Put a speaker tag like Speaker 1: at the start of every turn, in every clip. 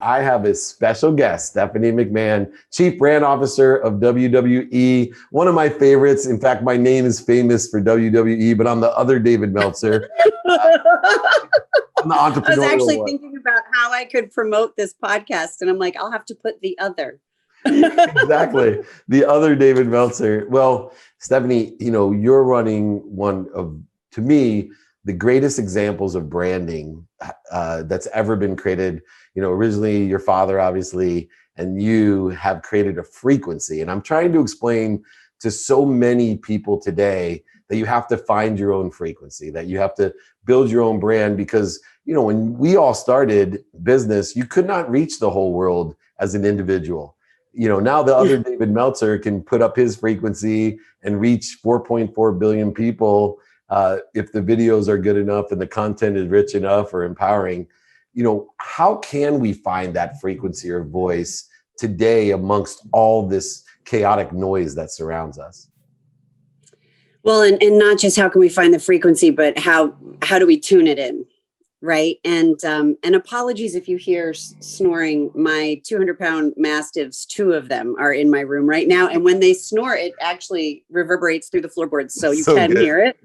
Speaker 1: I have a special guest, Stephanie McMahon, Chief Brand Officer of WWE, one of my favorites. In fact, my name is famous for WWE, but I'm the other David Meltzer. I'm the entrepreneurial
Speaker 2: I was actually
Speaker 1: one.
Speaker 2: thinking about how I could promote this podcast, and I'm like, I'll have to put the other.
Speaker 1: Exactly. The other David Meltzer. Well, Stephanie, you're running one of, to me, the greatest examples of branding that's ever been created. Originally your father, obviously, and you have created a frequency. And I'm trying to explain to so many people today that you have to find your own frequency, that you have to build your own brand, because, when we all started business, you could not reach the whole world as an individual. Now the other David Meltzer can put up his frequency and reach 4.4 billion people if the videos are good enough and the content is rich enough or empowering. How can we find that frequency or voice today amongst all this chaotic noise that surrounds us?
Speaker 2: Well, and not just how can we find the frequency, but how do we tune it in? Right. And apologies if you hear snoring. My 200-pound mastiffs, 2 of them are in my room right now. And when they snore, it actually reverberates through the floorboards. So you can hear it.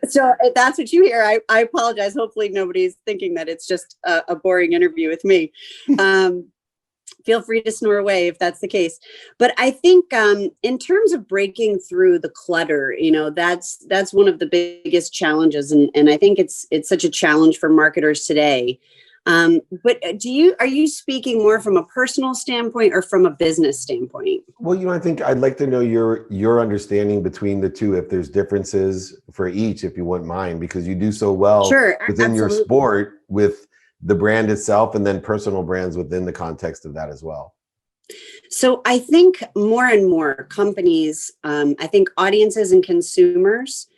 Speaker 2: So if that's what you hear, I apologize. Hopefully nobody's thinking that it's just a boring interview with me. Feel free to snore away if that's the case. But I think in terms of breaking through the clutter, that's one of the biggest challenges. And I think it's such a challenge for marketers today. But are you speaking more from a personal standpoint or from a business standpoint?
Speaker 1: Well, I think I'd like to know your understanding between the two, if there's differences for each, if you wouldn't mind, because you do so well within your sport with the brand itself and then personal brands within the context of that as well.
Speaker 2: So I think more and more companies, I think audiences and consumers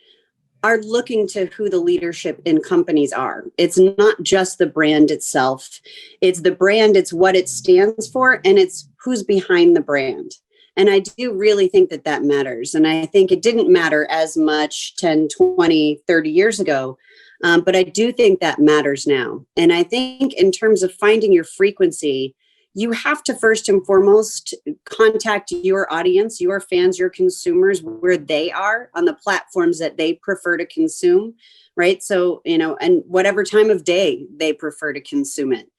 Speaker 2: are looking to who the leadership in companies are. It's not just the brand itself. It's the brand, it's what it stands for, and it's who's behind the brand. And I do really think that matters. And I think it didn't matter as much 10, 20, 30 years ago. But I do think that matters now. And I think in terms of finding your frequency, you have to first and foremost contact your audience, your fans, your consumers, where they are on the platforms that they prefer to consume, right? So, and whatever time of day they prefer to consume it.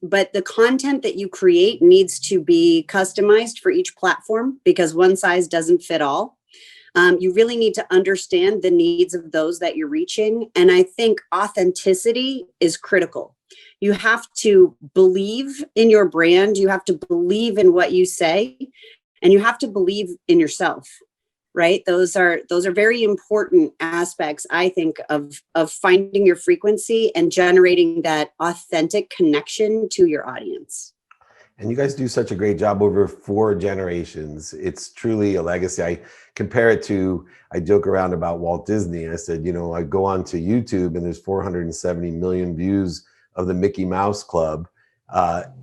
Speaker 2: But the content that you create needs to be customized for each platform, because one size doesn't fit all. You really need to understand the needs of those that you're reaching. And I think authenticity is critical. You have to believe in your brand. You have to believe in what you say, and you have to believe in yourself, right? Those are very important aspects, I think, of finding your frequency and generating that authentic connection to your audience.
Speaker 1: And you guys do such a great job over 4 generations. It's truly a legacy. I compare it to, I joke around about Walt Disney. I said, I go on to YouTube and there's 470 million views of the Mickey Mouse Club,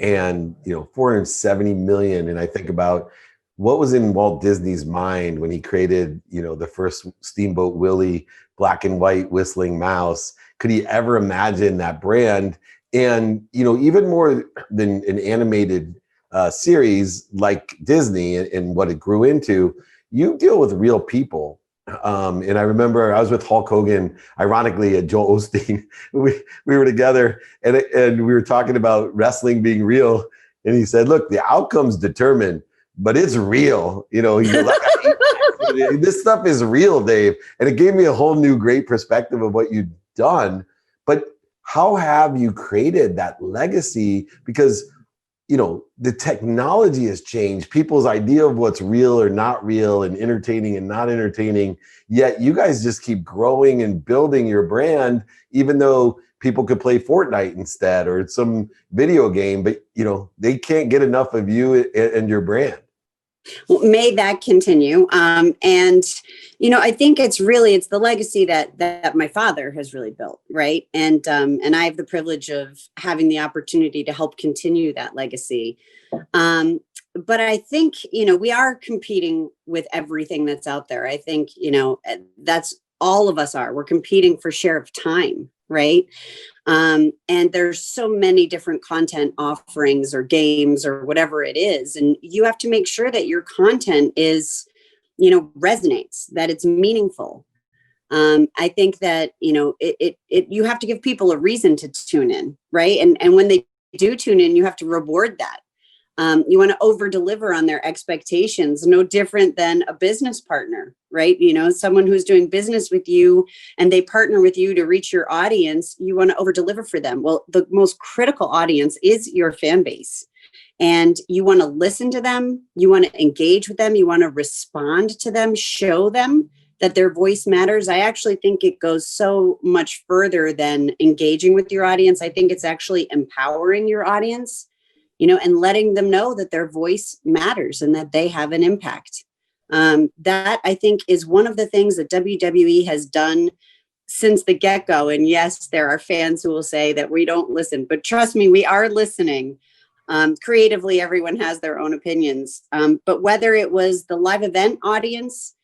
Speaker 1: and 470 million. And I think about what was in Walt Disney's mind when he created, the first Steamboat Willie black and white whistling mouse. Could he ever imagine that brand? And, even more than an animated series like Disney and what it grew into, you deal with real people. And I remember I was with Hulk Hogan, ironically, at Joel Osteen. We were together and we were talking about wrestling being real. And he said, look, the outcome's determined, but it's real. He goes, this stuff is real, Dave. And it gave me a whole new great perspective of what you've done. But how have you created that legacy? Because the technology has changed people's idea of what's real or not real and entertaining and not entertaining. Yet you guys just keep growing and building your brand, even though people could play Fortnite instead or some video game, but they can't get enough of you and your brand.
Speaker 2: Well, may that continue. And I think it's the legacy that my father has really built, right? And I have the privilege of having the opportunity to help continue that legacy. But I think, we are competing with everything that's out there. I think, that's all of us are. We're competing for share of time, right? And there's so many different content offerings or games or whatever it is. And you have to make sure that your content is, resonates, that it's meaningful. I think that, you have to give people a reason to tune in, right? And when they do tune in, you have to reward that. You want to over deliver on their expectations, no different than a business partner, right? Someone who's doing business with you and they partner with you to reach your audience, you want to over deliver for them. Well, the most critical audience is your fan base. And you want to listen to them. You want to engage with them. You want to respond to them, show them that their voice matters. I actually think it goes so much further than engaging with your audience. I think it's actually empowering your audience, and letting them know that their voice matters and that they have an impact. That I think is one of the things that WWE has done since the get-go. And yes, there are fans who will say that we don't listen, but trust me, we are listening. Creatively, everyone has their own opinions. But whether it was the live event audience,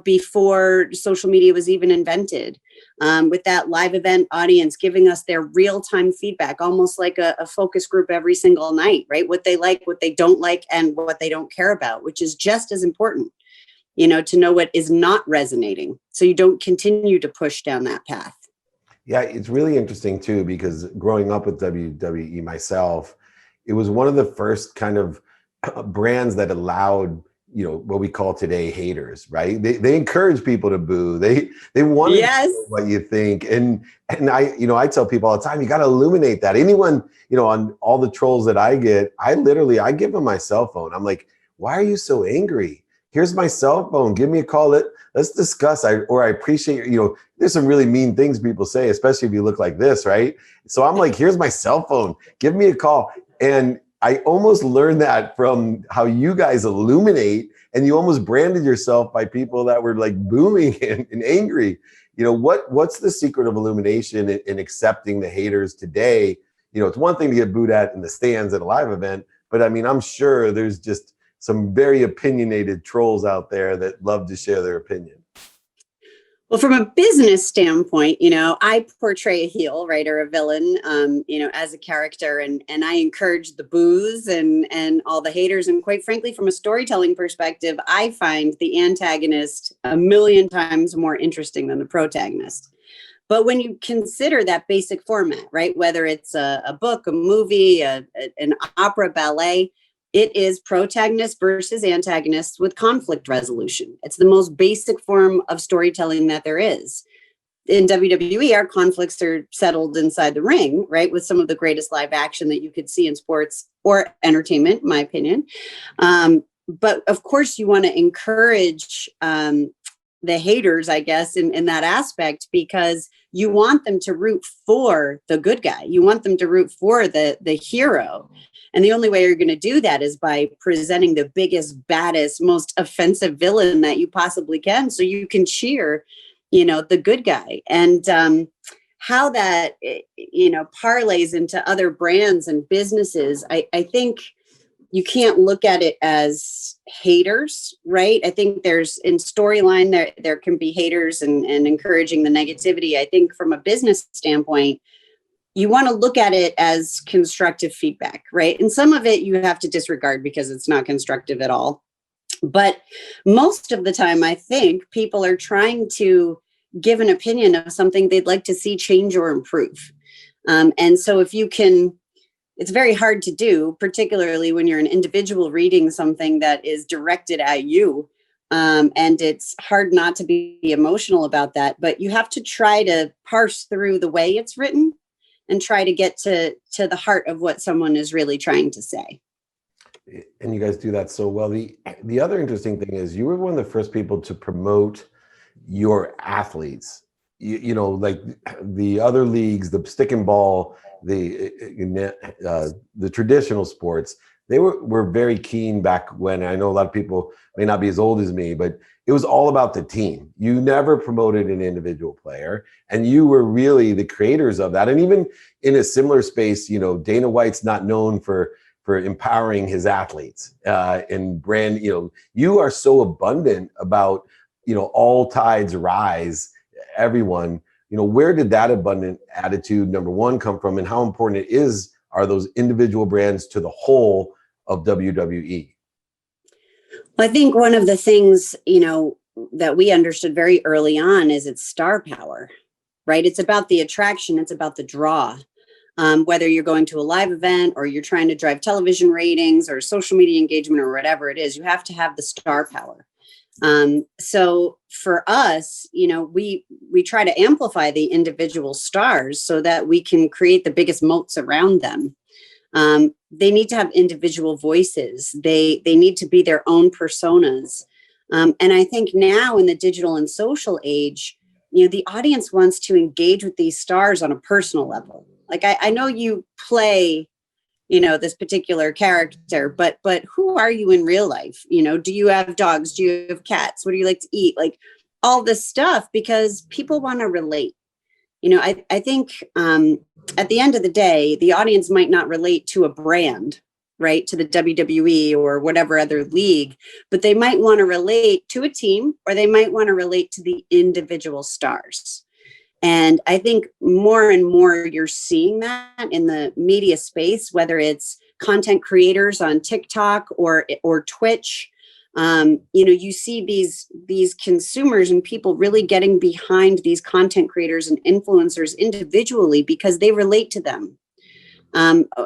Speaker 2: before social media was even invented, with that live event audience giving us their real-time feedback, almost like a focus group every single night, right? What they like, what they don't like, and what they don't care about, which is just as important, to know what is not resonating, so you don't continue to push down that path.
Speaker 1: Yeah, it's really interesting too, because growing up with WWE myself, it was one of the first kind of brands that allowed, what we call today haters, right? They encourage people to boo. They want to know what you think. And I tell people all the time, you got to illuminate that. Anyone, on all the trolls that I get, I give them my cell phone. I'm like, why are you so angry? Here's my cell phone. Give me a call. Let's discuss. I appreciate, there's some really mean things people say, especially if you look like this, right? So I'm like, here's my cell phone. Give me a call. And I almost learned that from how you guys illuminate, and you almost branded yourself by people that were like booming and angry. What's the secret of illumination in accepting the haters today? It's one thing to get booed at in the stands at a live event, but I mean, I'm sure there's just some very opinionated trolls out there that love to share their opinion.
Speaker 2: Well, from a business standpoint, I portray a heel, right, or a villain, as a character, and I encourage the boos and all the haters. And quite frankly, from a storytelling perspective, I find the antagonist a million times more interesting than the protagonist. But when you consider that basic format, right, whether it's a book, a movie, an opera, ballet, it is protagonist versus antagonist with conflict resolution. It's the most basic form of storytelling that there is. In WWE, our conflicts are settled inside the ring, right? With some of the greatest live action that you could see in sports or entertainment, in my opinion. But of course, you want to encourage the haters, I guess, in that aspect, because you want them to root for the good guy. You want them to root for the hero. And the only way you're going to do that is by presenting the biggest, baddest, most offensive villain that you possibly can, so you can cheer, the good guy. And how that, parlays into other brands and businesses, I think you can't look at it as haters, right? I think there's in storyline, there can be haters and encouraging the negativity. I think from a business standpoint, you want to look at it as constructive feedback, right? And some of it you have to disregard because it's not constructive at all. But most of the time, I think people are trying to give an opinion of something they'd like to see change or improve. And so if you can, it's very hard to do, particularly when you're an individual reading something that is directed at you. And it's hard not to be emotional about that, but you have to try to parse through the way it's written and try to get to the heart of what someone is really trying to say.
Speaker 1: And you guys do that so well. The other interesting thing is you were one of the first people to promote your athletes. Like the other leagues, the stick and ball, the traditional sports, they were very keen back when. I know a lot of people may not be as old as me, but it was all about the team. You never promoted an individual player, and you were really the creators of that. And even in a similar space, Dana White's not known for empowering his athletes. And Brand, you are so abundant about, all tides rise, everyone. where did that abundant attitude, number one, come from, and how important are those individual brands to the whole of WWE?
Speaker 2: Well, I think one of the things, that we understood very early on is it's star power, right? It's about the attraction. It's about the draw. Whether you're going to a live event or you're trying to drive television ratings or social media engagement or whatever it is, you have to have the star power. So for us, we try to amplify the individual stars so that we can create the biggest moats around them. They need to have individual voices. They need to be their own personas. And I think now in the digital and social age, the audience wants to engage with these stars on a personal level. Like I know you play, this particular character, but who are you in real life? Do you have dogs? Do you have cats? What do you like to eat? Like all this stuff, because people want to relate. I think at the end of the day, the audience might not relate to a brand, right? To the WWE or whatever other league, but they might want to relate to a team, or they might want to relate to the individual stars. And I think more and more you're seeing that in the media space, whether it's content creators on TikTok or Twitch. You see these consumers and people really getting behind these content creators and influencers individually because they relate to them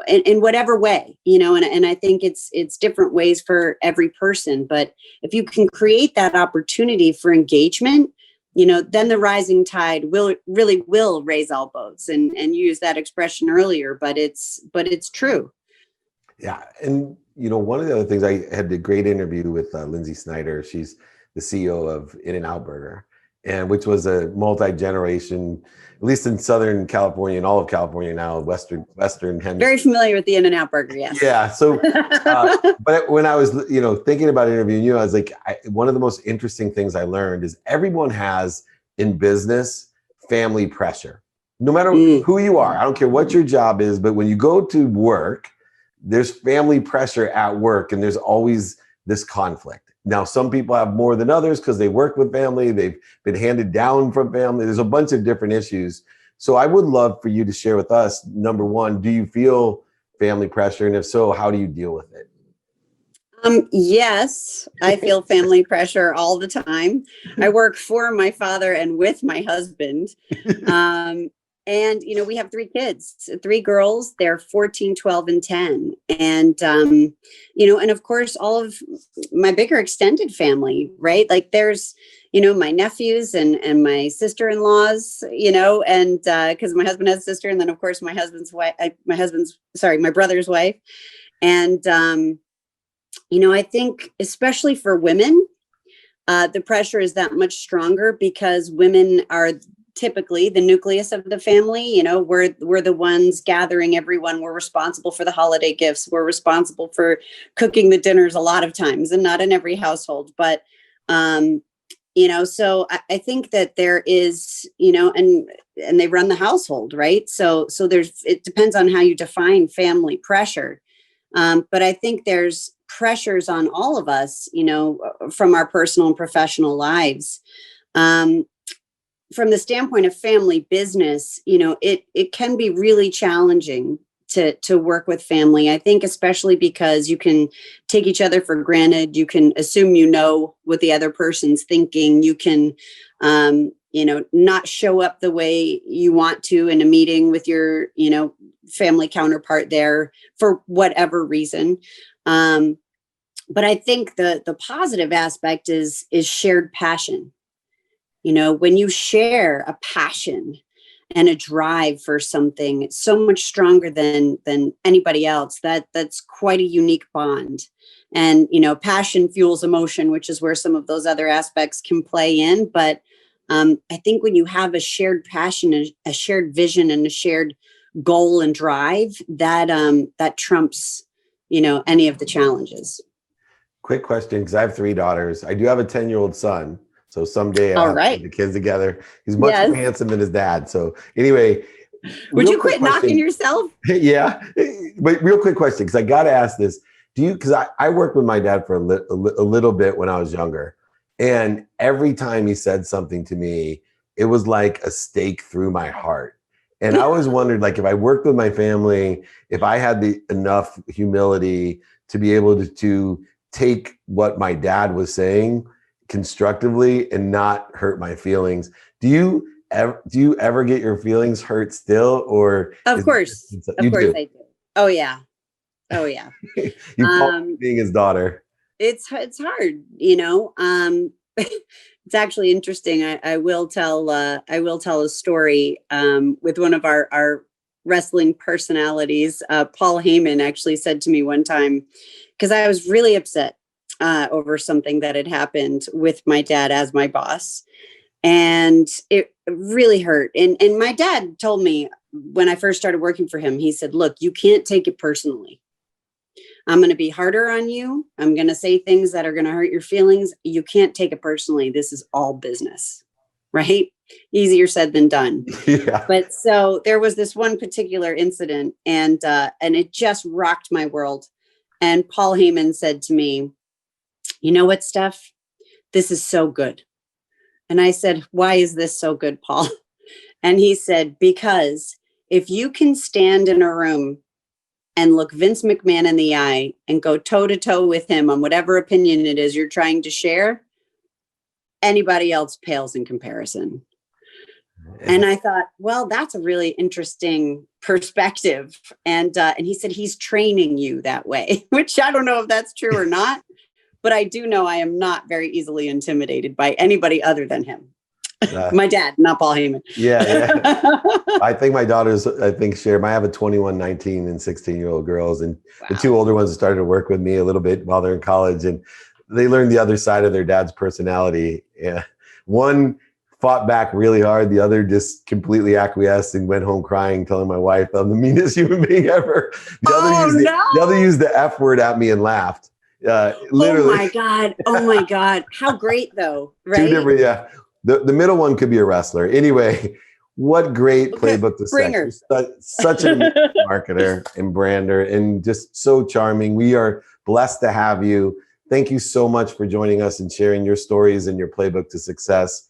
Speaker 2: in whatever way, and I think it's different ways for every person. But if you can create that opportunity for engagement, then the rising tide will raise all boats, and use that expression earlier, but it's true.
Speaker 1: Yeah. And, one of the other things, I had a great interview with Lindsay Snyder. She's the CEO of In-N-Out Burger, and which was a multi-generation, at least in Southern California and all of California now, Western Hemisphere.
Speaker 2: Very familiar with the In-N-Out Burger, yes.
Speaker 1: Yeah. So, but when I was, thinking about interviewing you, I was like, one of the most interesting things I learned is everyone has in business family pressure. No matter who you are, I don't care what your job is, but when you go to work, there's family pressure at work, and there's always this conflict. Now, some people have more than others because they work with family, they've been handed down from family. There's a bunch of different issues. So I would love for you to share with us, number one, do you feel family pressure? And if so, how do you deal with it?
Speaker 2: Yes, I feel family pressure all the time. I work for my father and with my husband. And, we have 3 kids, 3 girls. They're 14, 12, and 10. And, and of course, all of my bigger extended family, right? Like there's, my nephews and my sister-in-laws, and because my husband has a sister, and then of course my brother's wife. And, I think especially for women, the pressure is that much stronger because women are typically the nucleus of the family. We're the ones gathering everyone. We're responsible for the holiday gifts. We're responsible for cooking the dinners a lot of times, and not in every household. But, so I think that there is, and they run the household, right? So it depends on how you define family pressure. But I think there's pressures on all of us, from our personal and professional lives. From the standpoint of family business, it can be really challenging to work with family. I think especially because you can take each other for granted. You can assume what the other person's thinking. You can, not show up the way you want to in a meeting with your, family counterpart there for whatever reason. But I think the positive aspect is shared passion. When you share a passion and a drive for something, it's so much stronger than anybody else. That's quite a unique bond. And, passion fuels emotion, which is where some of those other aspects can play in. But I think when you have a shared passion, a shared vision, and a shared goal and drive, that trumps, any of the challenges.
Speaker 1: Quick question, because I have 3 daughters. I do have a 10-year-old son. So someday I'll have the kids together. He's much more handsome than his dad. So anyway.
Speaker 2: Would you quit knocking yourself?
Speaker 1: Yeah. But real quick question, because I got to ask this. Because I worked with my dad for a little bit when I was younger. And every time he said something to me, it was like a stake through my heart. And I always wondered, like, if I worked with my family, if I had the enough humility to be able to take what my dad was saying constructively and not hurt my feelings. Do you ever get your feelings hurt still, or
Speaker 2: Of course, I do. Oh yeah.
Speaker 1: You call being his daughter.
Speaker 2: It's hard, you know. It's actually interesting. I will tell a story with one of our wrestling personalities. Paul Heyman actually said to me one time, because I was really upset over something that had happened with my dad as my boss, and it really hurt. And my dad told me when I first started working for him, he said, "Look, you can't take it personally. I'm going to be harder on you. I'm going to say things that are going to hurt your feelings. You can't take it personally. This is all business," right? Easier said than done.
Speaker 1: Yeah.
Speaker 2: But so there was this one particular incident, and it just rocked my world. And Paul Heyman said to me, "You know what, Steph? This is so good." And I said, "Why is this so good, Paul?" And he said, "Because if you can stand in a room and look Vince McMahon in the eye and go toe to toe with him on whatever opinion it is you're trying to share, anybody else pales in comparison." And I thought, well, that's a really interesting perspective. And he said, he's training you that way, which I don't know if that's true or not, but I do know I am not very easily intimidated by anybody other than him. My dad, not Paul Heyman.
Speaker 1: Yeah. I think my daughters, share. I have a 21, 19, and 16-year-old girls, and the two older ones started to work with me a little bit while they're in college, and they learned the other side of their dad's personality. Yeah. One fought back really hard. The other just completely acquiesced and went home crying, telling my wife I'm the meanest human being ever. The other used the F word at me and laughed. Literally.
Speaker 2: Oh my God. How great though, right?
Speaker 1: Two different, yeah. The middle one could be a wrestler. Anyway, what great playbook to sex. Such a marketer and brander, and just so charming. We are blessed to have you. Thank you so much for joining us and sharing your stories and your playbook to success.